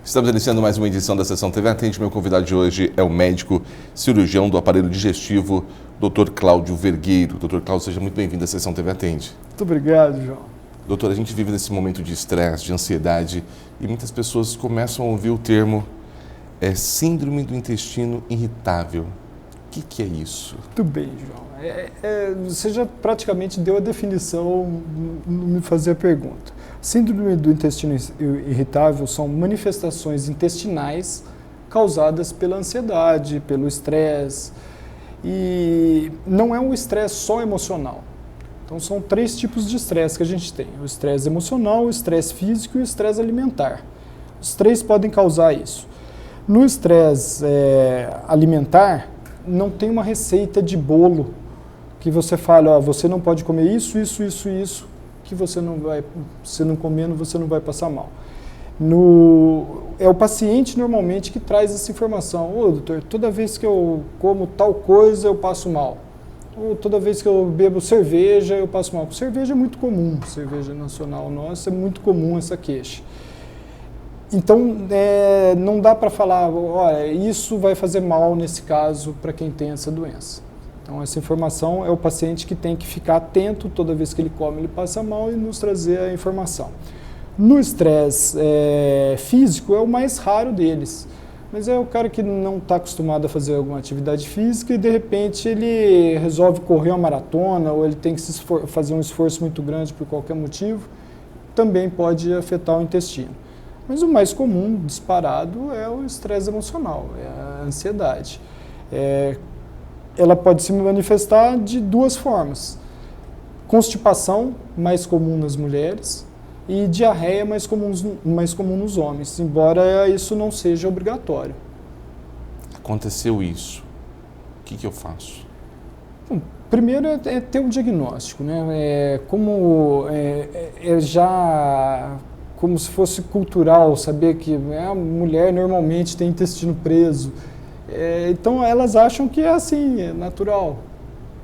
Estamos iniciando mais uma edição da Sessão TV Atende. Meu convidado de hoje é o médico cirurgião do aparelho digestivo, Dr. Cláudio Vergueiro. Dr. Cláudio, seja muito bem-vindo à Sessão TV Atende. Muito obrigado, João. Doutor, a gente vive nesse momento de estresse, de ansiedade, e muitas pessoas começam a ouvir o termo síndrome do intestino irritável. O que é isso? Muito bem, João. Você já praticamente deu a definição no me fazer a pergunta. Síndrome do intestino irritável são manifestações intestinais causadas pela ansiedade, pelo estresse, e não é um estresse só emocional. Então são 3 tipos de estresse que a gente tem: o estresse emocional, o estresse físico e o estresse alimentar. Os 3 podem causar isso. No estresse alimentar, não tem uma receita de bolo que você fala, ó, você não pode comer isso, que você não comendo, você não vai passar mal. É o paciente normalmente que traz essa informação. Ô, doutor, toda vez que eu como tal coisa, eu passo mal. Ou toda vez que eu bebo cerveja, eu passo mal. Cerveja é muito comum, cerveja nacional nossa, é muito comum essa queixa. Então, não dá para falar, olha, isso vai fazer mal nesse caso para quem tem essa doença. Então, essa informação é o paciente que tem que ficar atento, toda vez que ele come, ele passa mal, e nos trazer a informação. No estresse físico, é o mais raro deles, mas é o cara que não está acostumado a fazer alguma atividade física e, de repente, ele resolve correr uma maratona, ou ele tem que fazer um esforço muito grande por qualquer motivo, também pode afetar o intestino. Mas o mais comum, disparado, é o estresse emocional, é a ansiedade. Ela pode se manifestar de 2 formas: constipação, mais comum nas mulheres, e diarreia, mais comum nos homens, embora isso não seja obrigatório. Aconteceu isso, o que eu faço? Bom, primeiro é ter um diagnóstico, né? Como se fosse cultural, saber que a mulher normalmente tem intestino preso. Então elas acham que é assim, é natural.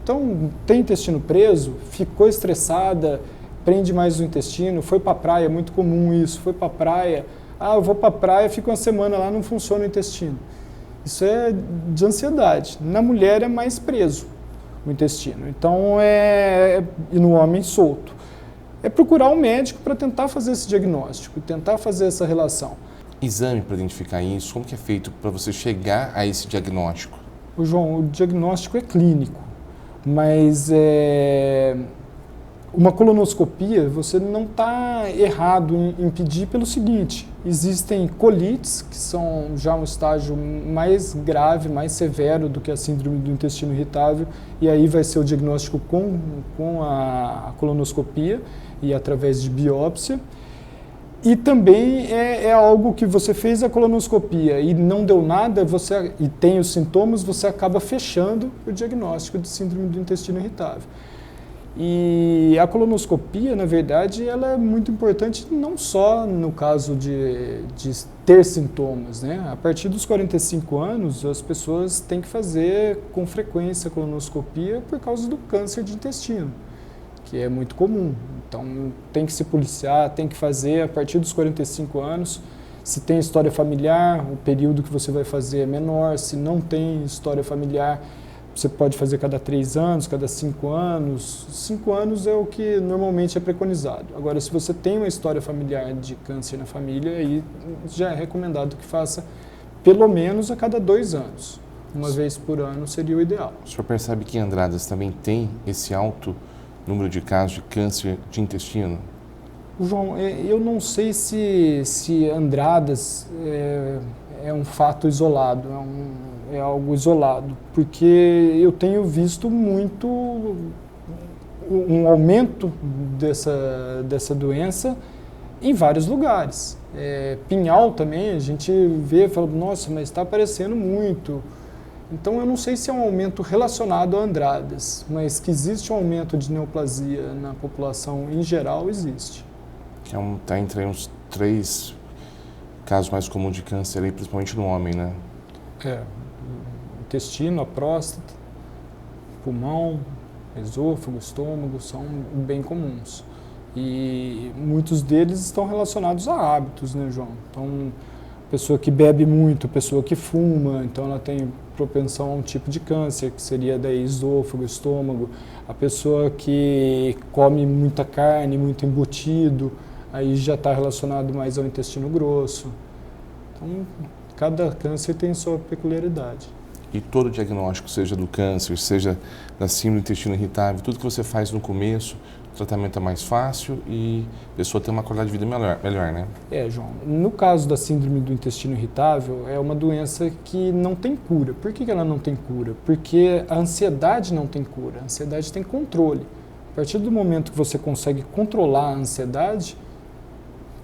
Então tem intestino preso, ficou estressada, prende mais o intestino, foi para a praia, é muito comum isso, foi para a praia, eu vou para a praia, fico uma semana lá, não funciona o intestino. Isso é de ansiedade. Na mulher é mais preso o intestino, então e no homem solto. É procurar um médico para tentar fazer esse diagnóstico, tentar fazer essa relação. Exame para identificar isso, como que é feito para você chegar a esse diagnóstico? João, o diagnóstico é clínico, mas uma colonoscopia, você não está errado em pedir pelo seguinte: existem colites, que são já um estágio mais grave, mais severo do que a síndrome do intestino irritável, e aí vai ser o diagnóstico com a colonoscopia e através de biópsia. E também é algo que você fez a colonoscopia e não deu nada, e tem os sintomas, você acaba fechando o diagnóstico de síndrome do intestino irritável. E a colonoscopia, na verdade, ela é muito importante não só no caso de ter sintomas, né? A partir dos 45 anos, as pessoas têm que fazer com frequência a colonoscopia por causa do câncer de intestino, que é muito comum. Então, tem que se policiar, tem que fazer a partir dos 45 anos. Se tem história familiar, o período que você vai fazer é menor. Se não tem história familiar, você pode fazer cada 3 anos, cada 5 anos. 5 anos é o que normalmente é preconizado. Agora, se você tem uma história familiar de câncer na família, aí já é recomendado que faça pelo menos a cada 2 anos. Uma vez por ano seria o ideal. O senhor percebe que Andradas também tem esse alto número de casos de câncer de intestino? João, eu não sei se Andradas é um fato isolado, é algo isolado, porque eu tenho visto muito um aumento dessa doença em vários lugares. Pinhal também, a gente vê e fala, nossa, mas está aparecendo muito. Então, eu não sei se é um aumento relacionado a Andradas, mas que existe um aumento de neoplasia na população em geral, existe. Que está entre uns 3 casos mais comuns de câncer, aí, principalmente no homem, né? O intestino, a próstata, pulmão, esôfago, estômago são bem comuns. E muitos deles estão relacionados a hábitos, né, João? Então, pessoa que bebe muito, pessoa que fuma, então ela tem propensão a um tipo de câncer, que seria daí esôfago, estômago. A pessoa que come muita carne, muito embutido, aí já está relacionado mais ao intestino grosso. Então, cada câncer tem sua peculiaridade. E todo diagnóstico, seja do câncer, seja da síndrome do intestino irritável, tudo que você faz no começo, o tratamento é mais fácil e a pessoa tem uma qualidade de vida melhor, né? João, no caso da síndrome do intestino irritável, é uma doença que não tem cura. Por que ela não tem cura? Porque a ansiedade não tem cura, a ansiedade tem controle. A partir do momento que você consegue controlar a ansiedade,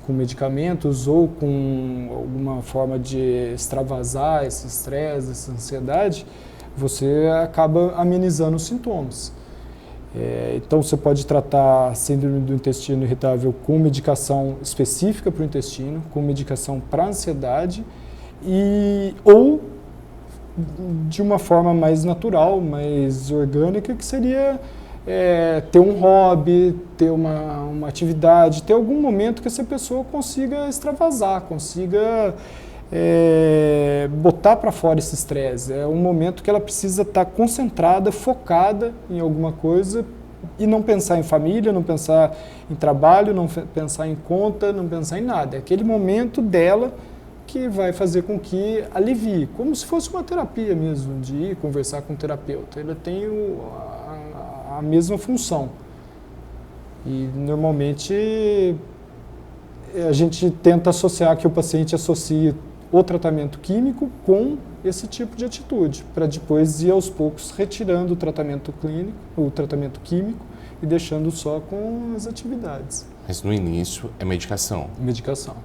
com medicamentos ou com alguma forma de extravasar esse estresse, essa ansiedade, você acaba amenizando os sintomas. Então, você pode tratar a síndrome do intestino irritável com medicação específica para o intestino, com medicação para a ansiedade, ou de uma forma mais natural, mais orgânica, que seria ter um hobby, ter uma atividade, ter algum momento que essa pessoa consiga extravasar, consiga botar para fora esse estresse. É um momento que ela precisa estar concentrada, focada em alguma coisa e não pensar em família, não pensar em trabalho, não pensar em conta, não pensar em nada. É aquele momento dela que vai fazer com que alivie, como se fosse uma terapia mesmo, de ir conversar com o terapeuta. Ele tem a mesma função. E normalmente a gente tenta associar que o paciente associe o tratamento químico com esse tipo de atitude, para depois ir aos poucos retirando o tratamento clínico, o tratamento químico e deixando só com as atividades. Mas no início é medicação. Medicação.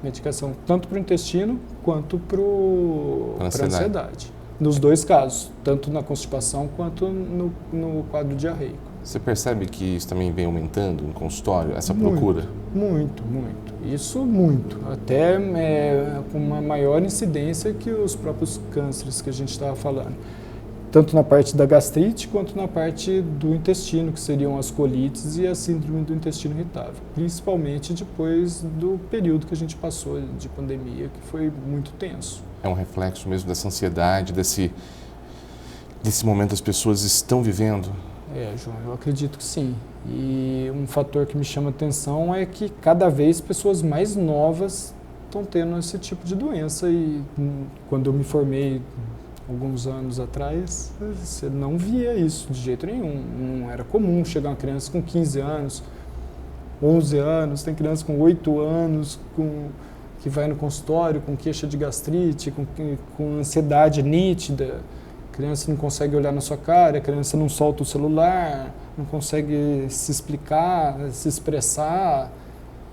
Medicação tanto para o intestino quanto para a ansiedade. Nos dois casos, tanto na constipação quanto no quadro diarreico. Você percebe que isso também vem aumentando no consultório, essa procura? Muito. Isso muito. Até com uma maior incidência que os próprios cânceres que a gente estava falando. Tanto na parte da gastrite quanto na parte do intestino, que seriam as colites e a síndrome do intestino irritável. Principalmente depois do período que a gente passou de pandemia, que foi muito tenso. É um reflexo mesmo dessa ansiedade, desse momento as pessoas estão vivendo? João, eu acredito que sim. E um fator que me chama a atenção é que cada vez pessoas mais novas estão tendo esse tipo de doença. E quando eu me formei alguns anos atrás, você não via isso de jeito nenhum. Não era comum chegar uma criança com 15 anos, 11 anos, tem criança com 8 anos, que vai no consultório com queixa de gastrite, com ansiedade nítida. A criança não consegue olhar na sua cara, a criança não solta o celular, não consegue se explicar, se expressar.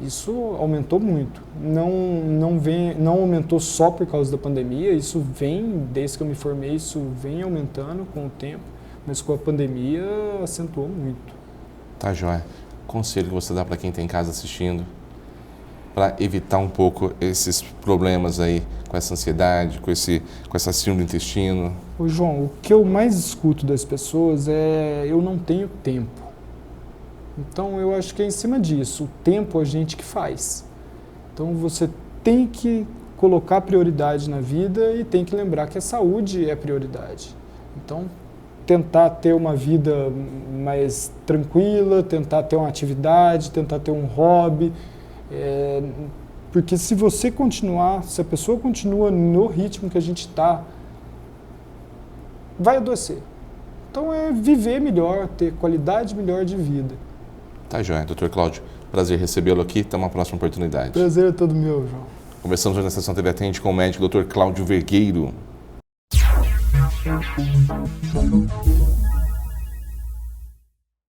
Isso aumentou muito. Não aumentou só por causa da pandemia, isso vem, desde que eu me formei, isso vem aumentando com o tempo, mas com a pandemia acentuou muito. Tá, joia. Conselho que você dá para quem está em casa assistindo, para evitar um pouco esses problemas aí com essa ansiedade, com essa síndrome do intestino? Ô João, o que eu mais escuto das pessoas é: eu não tenho tempo. Então eu acho que é em cima disso, o tempo a gente que faz. Então você tem que colocar prioridade na vida e tem que lembrar que a saúde é prioridade. Então tentar ter uma vida mais tranquila, tentar ter uma atividade, tentar ter um hobby. Porque se a pessoa continua no ritmo que a gente está, vai adoecer. Então é viver melhor, ter qualidade melhor de vida. Tá, joia. Dr. Cláudio, prazer recebê-lo aqui, até uma próxima oportunidade. Prazer é todo meu, João. Conversamos hoje na Sessão TV Atende com o médico Dr. Cláudio Vergueiro.